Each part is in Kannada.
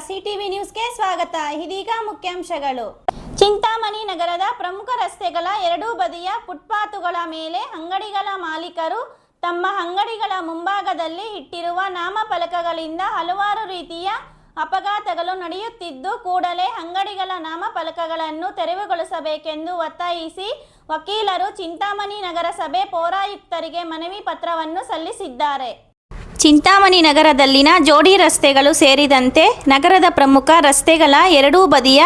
ಸಿಟಿವಿ ನ್ಯೂಸ್ಗೆ ಸ್ವಾಗತ. ಇದೀಗ ಮುಖ್ಯಾಂಶಗಳು. ಚಿಂತಾಮಣಿ ನಗರದ ಪ್ರಮುಖ ರಸ್ತೆಗಳ ಎರಡೂ ಬದಿಯ ಫುಟ್ಪಾತುಗಳ ಮೇಲೆ ಅಂಗಡಿಗಳ ಮಾಲೀಕರು ತಮ್ಮ ಅಂಗಡಿಗಳ ಮುಂಭಾಗದಲ್ಲಿ ಇಟ್ಟಿರುವ ನಾಮಫಲಕಗಳಿಂದ ಹಲವಾರು ರೀತಿಯ ಅಪಘಾತಗಳು ನಡೆಯುತ್ತಿದ್ದು, ಕೂಡಲೇ ಅಂಗಡಿಗಳ ನಾಮಫಲಕಗಳನ್ನು ತೆರವುಗೊಳಿಸಬೇಕೆಂದು ಒತ್ತಾಯಿಸಿ ವಕೀಲರು ಚಿಂತಾಮಣಿ ನಗರಸಭೆ ಪೌರಾಯುಕ್ತರಿಗೆ ಮನವಿ ಪತ್ರವನ್ನು ಸಲ್ಲಿಸಿದ್ದಾರೆ. ಚಿಂತಾಮಣಿ ನಗರದಲ್ಲಿನ ಜೋಡಿ ರಸ್ತೆಗಳು ಸೇರಿದಂತೆ ನಗರದ ಪ್ರಮುಖ ರಸ್ತೆಗಳ ಎರಡೂ ಬದಿಯ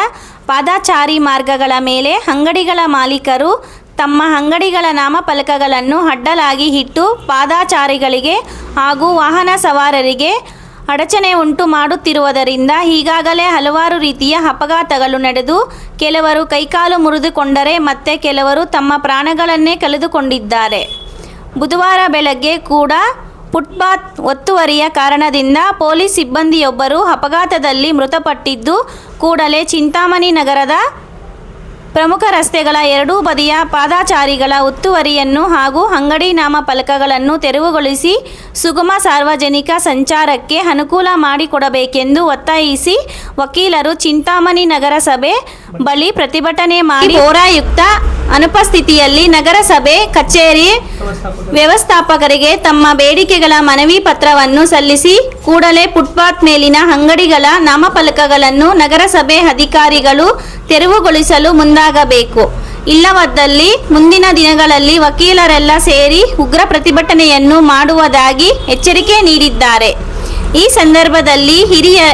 ಪಾದಚಾರಿ ಮಾರ್ಗಗಳ ಮೇಲೆ ಅಂಗಡಿಗಳ ಮಾಲೀಕರು ತಮ್ಮ ಅಂಗಡಿಗಳ ನಾಮಫಲಕಗಳನ್ನು ಅಡ್ಡಲಾಗಿ ಇಟ್ಟು ಪಾದಚಾರಿಗಳಿಗೆ ಹಾಗೂ ವಾಹನ ಸವಾರರಿಗೆ ಅಡಚಣೆ ಉಂಟು ಮಾಡುತ್ತಿರುವುದರಿಂದ ಈಗಾಗಲೇ ಹಲವಾರು ರೀತಿಯ ಅಪಘಾತಗಳು ನಡೆದು ಕೆಲವರು ಕೈಕಾಲು ಮುರಿದುಕೊಂಡರೆ ಮತ್ತೆ ಕೆಲವರು ತಮ್ಮ ಪ್ರಾಣಗಳನ್ನೇ ಕಳೆದುಕೊಂಡಿದ್ದಾರೆ. ಬುಧವಾರ ಬೆಳಗ್ಗೆ ಕೂಡ ಫುಟ್ಪಾತ್ ಒತ್ತುವರಿಯ ಕಾರಣದಿಂದ ಪೊಲೀಸ್ ಸಿಬ್ಬಂದಿಯೊಬ್ಬರು ಅಪಘಾತದಲ್ಲಿ ಮೃತಪಟ್ಟಿದ್ದು, ಕೂಡಲೇ ಚಿಂತಾಮಣಿ ನಗರದ ಪ್ರಮುಖ ರಸ್ತೆಗಳ ಎರಡೂ ಬದಿಯ ಪಾದಚಾರಿಗಳ ಒತ್ತುವರಿಯನ್ನು ಹಾಗೂ ಅಂಗಡಿ ನಾಮಫಲಕಗಳನ್ನು ತೆರವುಗೊಳಿಸಿ ಸುಗಮ ಸಾರ್ವಜನಿಕ ಸಂಚಾರಕ್ಕೆ ಅನುಕೂಲ ಮಾಡಿಕೊಡಬೇಕೆಂದು ಒತ್ತಾಯಿಸಿ ವಕೀಲರು ಚಿಂತಾಮಣಿ ನಗರಸಭೆ ಬಳಿ ಪ್ರತಿಭಟನೆ ಮಾಡಿ ಪೌರಾಯುಕ್ತ ಅನುಪಸ್ಥಿತಿಯಲ್ಲಿ ನಗರಸಭೆ ಕಚೇರಿ ವ್ಯವಸ್ಥಾಪಕರಿಗೆ ತಮ್ಮ ಬೇಡಿಕೆಗಳ ಮನವಿ ಪತ್ರವನ್ನು ಸಲ್ಲಿಸಿ ಕೂಡಲೇ ಫುಟ್ಪಾತ್ ಮೇಲಿನ ಅಂಗಡಿಗಳ ನಾಮಫಲಕಗಳನ್ನು ನಗರಸಭೆ ಅಧಿಕಾರಿಗಳು ತೆರವುಗೊಳಿಸಲು ಮುಂದಾಗಬೇಕು. ಇಲ್ಲವಾದಲ್ಲಿ ಮುಂದಿನ ದಿನಗಳಲ್ಲಿ ವಕೀಲರೆಲ್ಲ ಸೇರಿ ಉಗ್ರ ಪ್ರತಿಭಟನೆಯನ್ನು ಮಾಡುವುದಾಗಿ ಎಚ್ಚರಿಕೆ ನೀಡಿದ್ದಾರೆ. ಈ ಸಂದರ್ಭದಲ್ಲಿ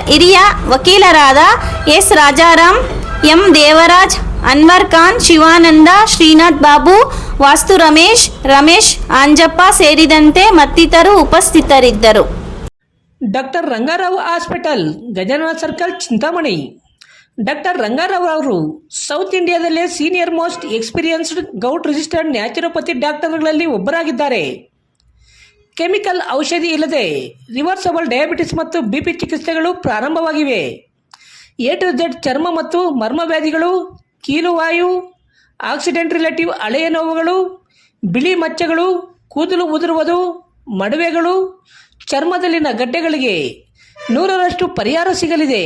ಹಿರಿಯ ವಕೀಲರಾದ ಎಸ್ ರಾಜಾರಾಮ್, ಎಂ ದೇವರಾಜ್, ಅನ್ವರ್ ಖಾನ್, ಶಿವಾನಂದ, ಶ್ರೀನಾಥ್ ಬಾಬು, ವಾಸ್ತು ರಮೇಶ್ ಆಂಜಪ್ಪ ಸೇರಿದಂತೆ ಮತ್ತಿತರರು ಉಪಸ್ಥಿತರಿದ್ದರು. Doctor Rangarao hospital, Gajanana circle, Chintamani. Doctor Rangarao ಅವರು ಸೌತ್ ಇಂಡಿಯಾದಲ್ಲೇ senior most experienced govt registered naturopathy ಡಾಕ್ಟರ್ಗಳಲ್ಲಿ ಒಬ್ಬರಾಗಿದ್ದಾರೆ. ಕೆಮಿಕಲ್ ಔಷಧಿ ಇಲ್ಲದೆ ರಿವರ್ಸಬಲ್ ಡಯಾಬಿಟಿಸ್ ಮತ್ತು ಬಿಪಿ ಚಿಕಿತ್ಸೆಗಳು ಪ್ರಾರಂಭವಾಗಿವೆ. ಎ ಟು ಝೆಡ್ ಚರ್ಮ ಮತ್ತು ಮರ್ಮವ್ಯಾಧಿಗಳು, ಕೀಲುವಾಯು, ಆಕ್ಸಿಡೆಂಟ್ ರಿಲೇಟಿವ್ ಹಳೆಯ ನೋವುಗಳು, ಬಿಳಿ ಮಚ್ಚಗಳು, ಕೂದಲು ಉದುರುವುದು, ಮಡುವೆಗಳು, ಚರ್ಮದಲ್ಲಿನ ಗಡ್ಡೆಗಳಿಗೆ 100% ಪರಿಹಾರ ಸಿಗಲಿದೆ.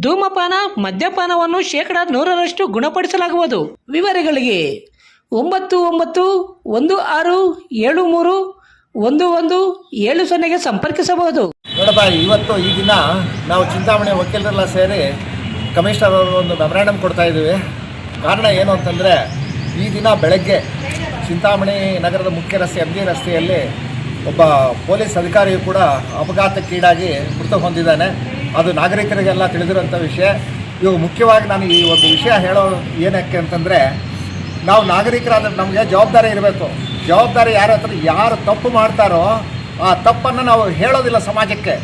ಧೂಮಪಾನ, ಮದ್ಯಪಾನವನ್ನು 100% ಗುಣಪಡಿಸಲಾಗುವುದು. ವಿವರಗಳಿಗೆ 9916731170 ಸಂಪರ್ಕಿಸಬಹುದು. ನೋಡಪ್ಪ, ಇವತ್ತು ಈ ದಿನ ನಾವು ಚಿಂತಾಮಣಿ ವಕೀಲರೆಲ್ಲ ಸೇರಿ ಕಮಿಷನರ್ ಅವರು ಒಂದು ಮೆಮೊರಾಂಡಮ್ ಕೊಡ್ತಾ ಇದ್ದೀವಿ. ಕಾರಣ ಏನು ಅಂತಂದರೆ, ಈ ದಿನ ಬೆಳಗ್ಗೆ ಚಿಂತಾಮಣಿ ನಗರದ ಮುಖ್ಯ ರಸ್ತೆ MG ರಸ್ತೆಯಲ್ಲಿ ಒಬ್ಬ ಪೊಲೀಸ್ ಅಧಿಕಾರಿಯು ಕೂಡ ಅಪಘಾತಕ್ಕೀಡಾಗಿ ಮೃತ ಹೊಂದಿದ್ದಾನೆ. ಅದು ನಾಗರಿಕರಿಗೆಲ್ಲ ತಿಳಿದಿರುವಂಥ ವಿಷಯ. ಇವಾಗ ಮುಖ್ಯವಾಗಿ ನಾನು ಈ ಒಂದು ವಿಷಯ ಹೇಳೋ ಏನಕ್ಕೆ ಅಂತಂದರೆ, ನಾವು ನಾಗರಿಕರಾದರೆ ನಮಗೆ ಜವಾಬ್ದಾರಿ ಇರಬೇಕು. ಜವಾಬ್ದಾರಿ ಯಾರು ತಪ್ಪು ಮಾಡ್ತಾರೋ ಆ ತಪ್ಪನ್ನು ನಾವು ಹೇಳೋದಿಲ್ಲ ಸಮಾಜಕ್ಕೆ.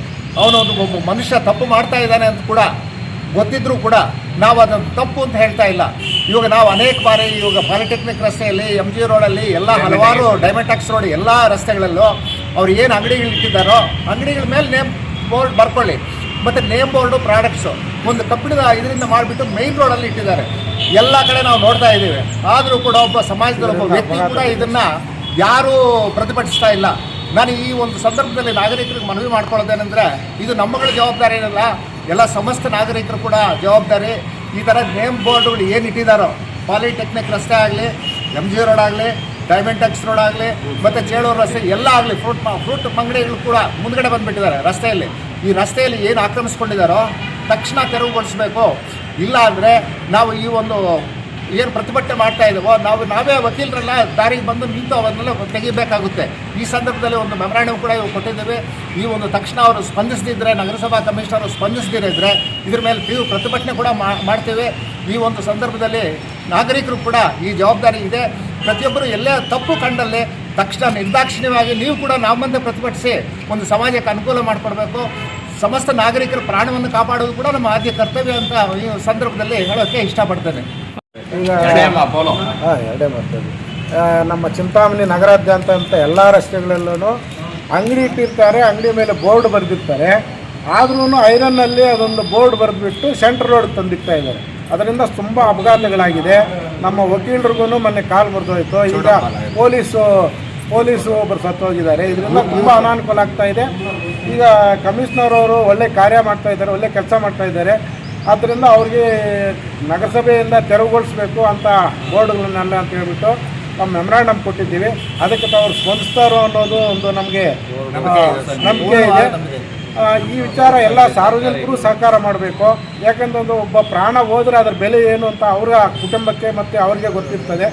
ಒಬ್ಬ ಮನುಷ್ಯ ತಪ್ಪು ಮಾಡ್ತಾ ಇದ್ದಾನೆ ಅಂತ ಕೂಡ ಗೊತ್ತಿದ್ರೂ ಕೂಡ ನಾವು ಅದನ್ನು ತಪ್ಪು ಅಂತ ಹೇಳ್ತಾ ಇಲ್ಲ. ಇವಾಗ ನಾವು ಅನೇಕ ಬಾರಿ ಇವಾಗ ಪಾಲಿಟೆಕ್ನಿಕ್ ರಸ್ತೆಯಲ್ಲಿ, MG ರೋಡಲ್ಲಿ, ಎಲ್ಲ ಹಲವಾರು ಡೈಮಂಟಾಕ್ಸ್ ರೋಡ್ ಎಲ್ಲ ರಸ್ತೆಗಳಲ್ಲೂ ಅವ್ರು ಏನು ಅಂಗಡಿಗಳು ಇಟ್ಟಿದ್ದಾರೋ ಅಂಗಡಿಗಳ ಮೇಲೆ ನೇಮ್ ಬೋರ್ಡ್ ಬರ್ಕೊಳ್ಳಿ, ಮತ್ತು ನೇಮ್ ಬೋರ್ಡು ಪ್ರಾಡಕ್ಟ್ಸು ಒಂದು ಕಬ್ಬಿಣದ ಇದರಿಂದ ಮಾಡಿಬಿಟ್ಟು ಮೈನ್ ರೋಡಲ್ಲಿ ಇಟ್ಟಿದ್ದಾರೆ. ಎಲ್ಲ ಕಡೆ ನಾವು ನೋಡ್ತಾ ಇದ್ದೀವಿ. ಆದರೂ ಕೂಡ ಒಬ್ಬ ಸಮಾಜದ ಒಬ್ಬ ವ್ಯಕ್ತಿ ಕೂಡ ಇದನ್ನು ಯಾರೂ ಪ್ರತಿಭಟಿಸ್ತಾ ಇಲ್ಲ. ನಾನು ಈ ಒಂದು ಸಂದರ್ಭದಲ್ಲಿ ನಾಗರಿಕರಿಗೆ ಮನವಿ ಮಾಡ್ಕೊಳ್ಳೋದೇನೆಂದರೆ, ಇದು ನಮ್ಮಗಳ ಜವಾಬ್ದಾರಿ ಇರಲ್ಲ, ಎಲ್ಲ ಸಮಸ್ತ ನಾಗರಿಕರು ಕೂಡ ಜವಾಬ್ದಾರಿ. ಈ ಥರ ನೇಮ್ ಬೋರ್ಡ್ಗಳು ಏನು ಇಟ್ಟಿದ್ದಾರೋ, ಪಾಲಿಟೆಕ್ನಿಕ್ ರಸ್ತೆ ಆಗಲಿ, MG ರೋಡ್ ಆಗಲಿ, ಡೈಮಂಟಾಕ್ಸ್ ರೋಡ್ ಆಗಲಿ, ಮತ್ತು ಚೇಳೂರು ರಸ್ತೆ ಎಲ್ಲ ಆಗಲಿ, ಫ್ರೂಟ್ ಅಂಗಡಿಗಳು ಕೂಡ ಮುಂದ್ಗಡೆ ಬಂದುಬಿಟ್ಟಿದ್ದಾರೆ ರಸ್ತೆಯಲ್ಲಿ. ಈ ರಸ್ತೆಯಲ್ಲಿ ಏನು ಆಕ್ರಮಿಸ್ಕೊಂಡಿದ್ದಾರೋ ತಕ್ಷಣ ತೆರವುಗೊಳಿಸಬೇಕು. ಇಲ್ಲ ಅಂದರೆ ನಾವು ಈ ಒಂದು ಏನು ಪ್ರತಿಭಟನೆ ಮಾಡ್ತಾ ಇದ್ದೀವೋ ನಾವೇ ವಕೀಲರೆಲ್ಲ ದಾರಿಗೆ ಬಂದು ನಿಂತು ಅವನ್ನೆಲ್ಲ ತೆಗಿಬೇಕಾಗುತ್ತೆ. ಈ ಸಂದರ್ಭದಲ್ಲಿ ಒಂದು ಮೆಮೊರಾಂಡಮ್ ಕೂಡ ಇವು ಕೊಟ್ಟಿದ್ದೇವೆ. ಈ ಒಂದು ತಕ್ಷಣ ಅವರು ಸ್ಪಂದಿಸದಿದ್ದರೆ, ನಗರಸಭಾ ಕಮಿಷನರು ಸ್ಪಂದಿಸದಿದ್ದರೆ ಇದ್ರ ಮೇಲೆ ತೀವ್ರ ಪ್ರತಿಭಟನೆ ಕೂಡ ಮಾಡ್ತೇವೆ. ಈ ಒಂದು ಸಂದರ್ಭದಲ್ಲಿ ನಾಗರಿಕರು ಕೂಡ ಈ ಜವಾಬ್ದಾರಿ ಇದೆ. ಪ್ರತಿಯೊಬ್ಬರು ಎಲ್ಲೇ ತಪ್ಪು ಕಂಡಲ್ಲಿ ತಕ್ಷಣ ನಿರ್ದಾಕ್ಷಿಣ್ಯವಾಗಿ ನೀವು ಕೂಡ ನಮ್ಮ ಮುಂದೆ ಪ್ರತಿಭಟಿಸಿ ಒಂದು ಸಮಾಜಕ್ಕೆ ಅನುಕೂಲ ಮಾಡಿಕೊಡ್ಬೇಕು. ಸಮಸ್ತ ನಾಗರಿಕರ ಪ್ರಾಣವನ್ನು ಕಾಪಾಡೋದು ಕೂಡ ನಮ್ಮ ಆದ್ಯ ಕರ್ತವ್ಯ ಅಂತ ಈ ಸಂದರ್ಭದಲ್ಲಿ ಹೇಳೋಕ್ಕೆ ಇಷ್ಟಪಡ್ತೇನೆ. ಈಗ ಎರಡೇ ಮಾಡ್ತೇವೆ. ನಮ್ಮ ಚಿಂತಾಮಣಿ ನಗರಾದ್ಯಂತ ಎಲ್ಲ ರಸ್ತೆಗಳಲ್ಲೂ ಅಂಗಡಿ ಇಟ್ಟಿರ್ತಾರೆ, ಅಂಗಡಿ ಮೇಲೆ ಬೋರ್ಡ್ ಬರೆದಿರ್ತಾರೆ. ಆದ್ರೂ ಐರನ್ನಲ್ಲಿ ಅದೊಂದು ಬೋರ್ಡ್ ಬರೆದುಬಿಟ್ಟು ಸೆಂಟ್ರ್ ರೋಡ್ ತಂದಿಡ್ತಾ ಇದ್ದಾರೆ. ಅದರಿಂದ ತುಂಬ ಅಪಘಾತಗಳಾಗಿದೆ. ನಮ್ಮ ವಕೀಲರಿಗೂ ಮೊನ್ನೆ ಕಾಲು ಮುರಿದೋಯ್ತು. ಈಗ ಪೊಲೀಸು ಪೊಲೀಸು ಒಬ್ಬರು ಸತ್ತೋಗಿದ್ದಾರೆ. ಇದರಿಂದ ತುಂಬ ಅನಾನುಕೂಲ ಆಗ್ತಾ ಇದೆ. ಈಗ ಕಮಿಷನರ್ ಅವರು ಒಳ್ಳೆ ಕಾರ್ಯ ಮಾಡ್ತಾ ಇದ್ದಾರೆ, ಒಳ್ಳೆ ಕೆಲಸ ಮಾಡ್ತಾ ಇದ್ದಾರೆ. ಆದ್ದರಿಂದ ಅವ್ರಿಗೆ ನಗರಸಭೆಯಿಂದ ತೆರವುಗೊಳಿಸಬೇಕು ಅಂತ ಬೋರ್ಡ್ಗಳನ್ನೆಲ್ಲ ಅಂತ ಹೇಳ್ಬಿಟ್ಟು ನಮ್ಮ ಮೆಮೊರಾಂಡಮ್ ಕೊಟ್ಟಿದ್ದೀವಿ. ಅದಕ್ಕೆ ತಾವು ಸ್ಪಂದಿಸ್ತಾರೋ ಅನ್ನೋದು ಒಂದು ನಮಗೆ ನಂಬಿಕೆ ಇದೆ. ಈ ವಿಚಾರ ಎಲ್ಲ ಸಾರ್ವಜನಿಕರು ಸಹಕಾರ ಮಾಡಬೇಕು. ಯಾಕಂದ್ರೆ ಒಬ್ಬ ಪ್ರಾಣ ಹೋದರೆ ಅದರ ಬೆಲೆ ಏನು ಅಂತ ಅವರ ಕುಟುಂಬಕ್ಕೆ ಮತ್ತು ಅವರಿಗೆ ಗೊತ್ತಿರ್ತದೆ.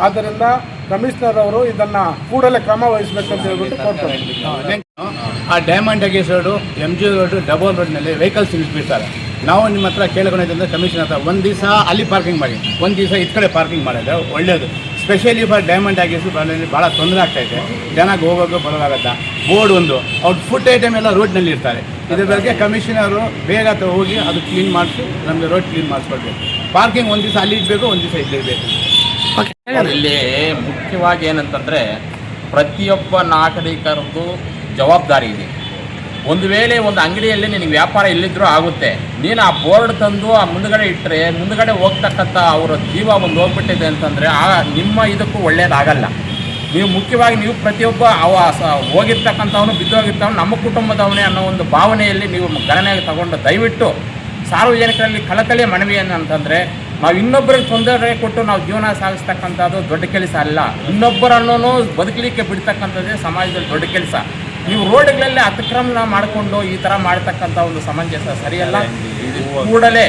ಆದ್ದರಿಂದ ಕಮಿಷನರ್ ಅವರು ಇದನ್ನು ಕೂಡಲೇ ಕ್ರಮ ವಹಿಸಬೇಕಂತ ಹೇಳ್ಬಿಟ್ಟು ಕೋರ್ತಾರೆ. ಆ ಡೈಮಂಡ್ ಅಗೇಸ್ ರೋಡು, MG ರೋಡು, ಡಬಲ್ ರೋಡ್ನಲ್ಲಿ ವೆಹಿಕಲ್ಸ್ ನಿಲ್ಲಿಸ್ಬಿಡ್ತಾರೆ. ನಾವು ನಿಮ್ಮ ಹತ್ರ ಕೇಳ್ಕೊಂಡಿದ್ದಂದ್ರೆ ಕಮಿಷನ್ ಹತ್ರ ಒಂದು ದಿವಸ ಅಲ್ಲಿ ಪಾರ್ಕಿಂಗ್ ಮಾಡಿ, ಒಂದು ದಿವಸ ಈ ಕಡೆ ಪಾರ್ಕಿಂಗ್ ಮಾಡೋದು ಒಳ್ಳೆಯದು. ಸ್ಪೆಷಲಿ ಫಾರ್ ಡೈಮಂಡ್ ಆಗೇಸು ಭಾಳ ತೊಂದರೆ ಆಗ್ತಾಯಿದೆ. ಜನಕ್ಕೆ ಹೋಗೋದು ಬರೋದಾಗತ್ತ. ಬೋರ್ಡ್ ಒಂದು ಅವ್ರ ಫುಡ್ ಐಟಮ್ ಎಲ್ಲ ರೋಡ್ನಲ್ಲಿ ಇರ್ತಾರೆ. ಇದ್ರ ಬಗ್ಗೆ ಕಮಿಷನರು ಬೇಗ ಹೋಗಿ ಅದು ಕ್ಲೀನ್ ಮಾಡಿಸಿ ನಮಗೆ ರೋಡ್ ಕ್ಲೀನ್ ಮಾಡಿಸ್ಕೊಡ್ಬೇಕು. ಪಾರ್ಕಿಂಗ್ ಒಂದು ದಿವಸ ಅಲ್ಲಿ ಇಡಬೇಕು, ಒಂದು ದಿವಸ ಇಲ್ಲಿರಬೇಕು. ಇಲ್ಲಿ ಮುಖ್ಯವಾಗಿ ಏನಂತಂದರೆ ಪ್ರತಿಯೊಬ್ಬ ನಾಗರಿಕರದ್ದು ಜವಾಬ್ದಾರಿ ಇದೆ. ಒಂದು ವೇಳೆ ಒಂದು ಅಂಗಡಿಯಲ್ಲಿ ನಿನಗೆ ವ್ಯಾಪಾರ ಎಲ್ಲಿದ್ದರೂ ಆಗುತ್ತೆ, ನೀನು ಆ ಬೋರ್ಡ್ ತಂದು ಆ ಮುಂದುಗಡೆ ಇಟ್ಟರೆ ಮುಂದುಗಡೆ ಹೋಗ್ತಕ್ಕಂಥ ಅವರ ಜೀವ ಒಂದು ಹೋಗ್ಬಿಟ್ಟಿದೆ ಅಂತಂದರೆ ನಿಮ್ಮ ಇದಕ್ಕೂ ಒಳ್ಳೆಯದಾಗಲ್ಲ. ನೀವು ಮುಖ್ಯವಾಗಿ ನೀವು ಪ್ರತಿಯೊಬ್ಬ ಹೋಗಿರ್ತಕ್ಕಂಥವನು ಬಿದ್ದೋಗಿರ್ತವನು ನಮ್ಮ ಕುಟುಂಬದವನೇ ಅನ್ನೋ ಒಂದು ಭಾವನೆಯಲ್ಲಿ ನೀವು ಗಣನೆಗೆ ತಗೊಂಡು ದಯವಿಟ್ಟು ಸಾರ್ವಜನಿಕರಲ್ಲಿ ಕಳಕಳಿ ಮನವಿ ಏನಂತಂದರೆ ನಾವು ಇನ್ನೊಬ್ಬರಿಗೆ ತೊಂದರೆ ಕೊಟ್ಟು ನಾವು ಜೀವನ ಸಾಗಿಸ್ತಕ್ಕಂಥದ್ದು ದೊಡ್ಡ ಕೆಲಸ ಅಲ್ಲ. ಇನ್ನೊಬ್ಬರನ್ನೂ ಬದುಕಲಿಕ್ಕೆ ಬಿಡ್ತಕ್ಕಂಥದ್ದೇ ಸಮಾಜದಲ್ಲಿ ದೊಡ್ಡ ಕೆಲಸ. ನೀವು ರೋಡ್ಗಳಲ್ಲಿ ಅತಿಕ್ರಮಣ ಮಾಡಿಕೊಂಡು ಈ ಥರ ಮಾಡ್ತಕ್ಕಂಥ ಒಂದು ಸಮಂಜಸ ಸರಿಯಲ್ಲ. ಇದು ಕೂಡಲೇ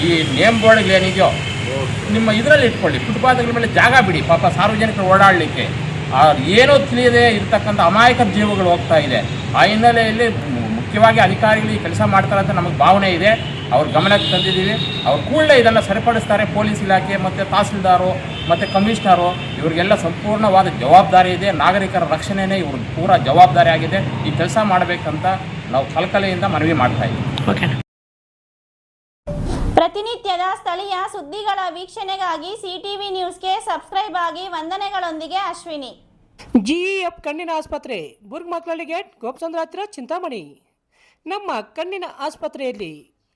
ಈ ನೇಮ್ ಬೋರ್ಡ್ಗಳೇನಿದೆಯೋ ನಿಮ್ಮ ಇದರಲ್ಲಿ ಇಟ್ಕೊಳ್ಳಿ, ಫುಟ್ಪಾತ್ಗಳ ಮೇಲೆ ಜಾಗ ಬಿಡಿ. ಪಾಪ ಸಾರ್ವಜನಿಕರು ಓಡಾಡಲಿಕ್ಕೆ ಏನೋ ತಿಳಿಯದೆ ಇರ್ತಕ್ಕಂಥ ಅಮಾಯಕ ಜೀವಗಳು ಹೋಗ್ತಾ ಇದೆ. ಆ ಹಿನ್ನೆಲೆಯಲ್ಲಿ ಮುಖ್ಯವಾಗಿ ಅಧಿಕಾರಿಗಳು ಈ ಕೆಲಸ ಮಾಡ್ತಾರೆ ಅಂತ ನಮಗೆ ಭಾವನೆ ಇದೆ. ಅವ್ರ ಗಮನಕ್ಕೆ ತಂದಿದ್ದೀವಿ. ಅವ್ರು ಕೂಡಲೇ ಇದನ್ನು ಸರಿಪಡಿಸ್ತಾರೆ. ಪೊಲೀಸ್ ಇಲಾಖೆ ಮತ್ತು ತಹಸೀಲ್ದಾರು ಮತ್ತು ಕಮಿಷನರು ಇವರಿಗೆಲ್ಲ ಸಂಪೂರ್ಣವಾದ ಜವಾಬ್ದಾರಿ ಇದೆ. ನಾಗರಿಕರ ರಕ್ಷಣೆಯೇ ಇವ್ರ ಪೂರ ಜವಾಬ್ದಾರಿ ಆಗಿದೆ. ಈ ಕೆಲಸ ಮಾಡಬೇಕಂತ ನಾವು ಕಳಕಳಿಯಿಂದ ಮನವಿ ಮಾಡ್ತಾ ಇದ್ದೀವಿ. ಪ್ರತಿನಿತ್ಯದ ಸ್ಥಳೀಯ ಸುದ್ದಿಗಳ ವೀಕ್ಷಣೆಗಾಗಿ CTV ನ್ಯೂಸ್ಗೆ ಸಬ್ಸ್ಕ್ರೈಬ್ ಆಗಿ. ವಂದನೆಗಳೊಂದಿಗೆ ಅಶ್ವಿನಿ. GEF ಕಣ್ಣಿನ ಆಸ್ಪತ್ರೆ, ಬುರ್ಗ್ಮಕ್ಲಳ್ಳಿ ಗೇಟ್, ಗೋಪಚಂದ್ರ ಹತ್ರ, ಚಿಂತಾಮಣಿ. ನಮ್ಮ ಕಣ್ಣಿನ ಆಸ್ಪತ್ರೆಯಲ್ಲಿ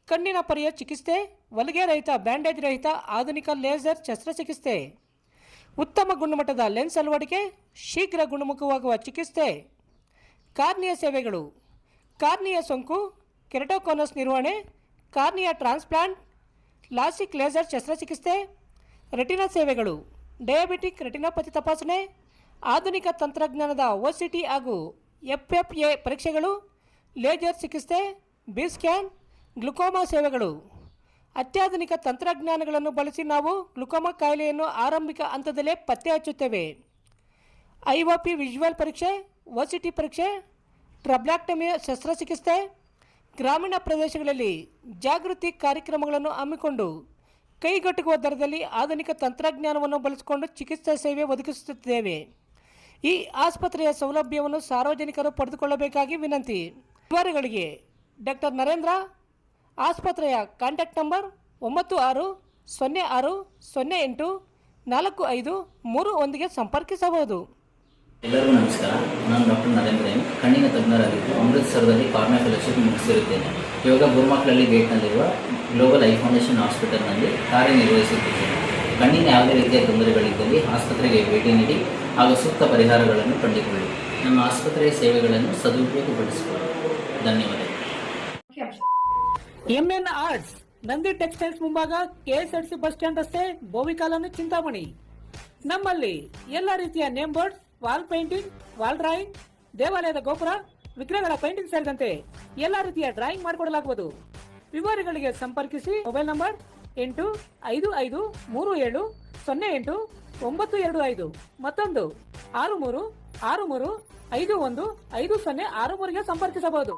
ಕಣ್ಣಿನ ಪರ್ಯ ಚಿಕಿತ್ಸೆ, ಹೊಲಿಗೆ ರಹಿತ, ಬ್ಯಾಂಡೇಜ್ ರಹಿತ, ಆಧುನಿಕ ಲೇಸರ್ ಶಸ್ತ್ರಚಿಕಿತ್ಸೆ, ಉತ್ತಮ ಗುಣಮಟ್ಟದ ಲೆನ್ಸ್ ಅಳವಡಿಕೆ, ಶೀಘ್ರ ಗುಣಮುಖವಾಗುವ ಚಿಕಿತ್ಸೆ, ಕಾರ್ನಿಯ ಸೇವೆಗಳು, ಕಾರ್ನಿಯ ಸೋಂಕು, ಕೆರಟೋಕೋನಸ್ ನಿರ್ವಹಣೆ, ಕಾರ್ನಿಯ ಟ್ರಾನ್ಸ್ಪ್ಲಾಂಟ್, ಲಾಸಿಕ್ ಲೇಸರ್ ಶಸ್ತ್ರಚಿಕಿತ್ಸೆ, ರೆಟಿನಾ ಸೇವೆಗಳು, ಡಯಾಬಿಟಿಕ್ ರೆಟಿನೋಪತಿ ತಪಾಸಣೆ, ಆಧುನಿಕ ತಂತ್ರಜ್ಞಾನದ OCT ಹಾಗೂ FFA ಪರೀಕ್ಷೆಗಳು, ಲೇಸರ್ ಚಿಕಿತ್ಸೆ, ಬಿ ಸ್ಕ್ಯಾನ್, ಗ್ಲುಕೋಮಾ ಸೇವೆಗಳು. ಅತ್ಯಾಧುನಿಕ ತಂತ್ರಜ್ಞಾನಗಳನ್ನು ಬಳಸಿ ನಾವು ಗ್ಲುಕೋಮಾ ಕಾಯಿಲೆಯನ್ನು ಆರಂಭಿಕ ಹಂತದಲ್ಲೇ ಪತ್ತೆ ಹಚ್ಚುತ್ತೇವೆ. IOP ವಿಜುವಲ್ ಪರೀಕ್ಷೆ, OCT ಪರೀಕ್ಷೆ, ಟ್ರಬ್ಲಾಕ್ಟಮಿ ಶಸ್ತ್ರಚಿಕಿತ್ಸೆ, ಗ್ರಾಮೀಣ ಪ್ರದೇಶಗಳಲ್ಲಿ ಜಾಗೃತಿ ಕಾರ್ಯಕ್ರಮಗಳನ್ನು ಹಮ್ಮಿಕೊಂಡು ಕೈಗೆಟುಕುವ ದರದಲ್ಲಿ ಆಧುನಿಕ ತಂತ್ರಜ್ಞಾನವನ್ನು ಬಳಸಿಕೊಂಡು ಚಿಕಿತ್ಸಾ ಸೇವೆ ಒದಗಿಸುತ್ತಿದ್ದೇವೆ. ಈ ಆಸ್ಪತ್ರೆಯ ಸೌಲಭ್ಯವನ್ನು ಸಾರ್ವಜನಿಕರು ಪಡೆದುಕೊಳ್ಳಬೇಕಾಗಿ ವಿನಂತಿ. ವಿವರಗಳಿಗೆ ಡಾಕ್ಟರ್ ನರೇಂದ್ರ, ಆಸ್ಪತ್ರೆಯ ಕಾಂಟ್ಯಾಕ್ಟ್ ನಂಬರ್ 9606084531 ಸಂಪರ್ಕಿಸಬಹುದು. ಎಲ್ಲರಿಗೂ ನಮಸ್ಕಾರ. ನಾನು ಡಾಕ್ಟರ್ ನರೇಂದ್ರ ಎಂ, ಕಣ್ಣಿನ ತಜ್ಞರಾಗಿದ್ದು ಅಮೃತಸರದಲ್ಲಿ ಕಾರ್ನಿಯಾ ಫೆಲೋಶಿಪ್ ಮುಗಿಸಿರುತ್ತೇನೆ. ಇವಾಗ ಬುರ್ಗ್ಮಕ್ಲಳ್ಳಿ ಗೇಟ್ನಲ್ಲಿರುವ ಗ್ಲೋಬಲ್ ಐ ಫೌಂಡೇಶನ್ ಹಾಸ್ಪಿಟಲ್ನಲ್ಲಿ ಕಾರ್ಯನಿರ್ವಹಿಸುತ್ತಿದ್ದೇನೆ. ಕಣ್ಣಿನ ಯಾವುದೇ ರೀತಿಯ ತೊಂದರೆಗಳಿದ್ದಲ್ಲಿ ಆಸ್ಪತ್ರೆಗೆ ಭೇಟಿ ನೀಡಿ ಹಾಗೂ ಸೂಕ್ತ ಪರಿಹಾರಗಳನ್ನು ಕಂಡುಕೊಳ್ಳಿ. ನಮ್ಮ ಆಸ್ಪತ್ರೆಯ ಸೇವೆಗಳನ್ನು ಸದುಪಯೋಗಪಡಿಸಿಕೊಳ್ಳಿ. ಧನ್ಯವಾದ. MN ಆರ್ಟ್ಸ್, ನಂದಿ ಟೆಕ್ಸ್ಟೈಲ್ಸ್ ಮುಂಭಾಗ, KSRTC ಬಸ್ ಸ್ಟ್ಯಾಂಡ್ ರಸ್ತೆ, ಬೋವಿ ಕಾಲೋನಿ, ಚಿಂತಾಮಣಿ. ನಮ್ಮಲ್ಲಿ ಎಲ್ಲ ರೀತಿಯ name board, wall painting, wall drawing, ದೇವಾಲಯದ ಗೋಪುರ, ವಿಗ್ರಹಗಳ ಪೇಂಟಿಂಗ್ ಸೇರಿದಂತೆ ಎಲ್ಲ ರೀತಿಯ ಡ್ರಾಯಿಂಗ್ ಮಾಡಿಕೊಡಲಾಗುವುದು. ವಿವರಗಳಿಗೆ ಸಂಪರ್ಕಿಸಿ. ಮೊಬೈಲ್ ನಂಬರ್ 8553708925, ಮತ್ತೊಂದು 6363515063ಗೆ ಸಂಪರ್ಕಿಸಬಹುದು.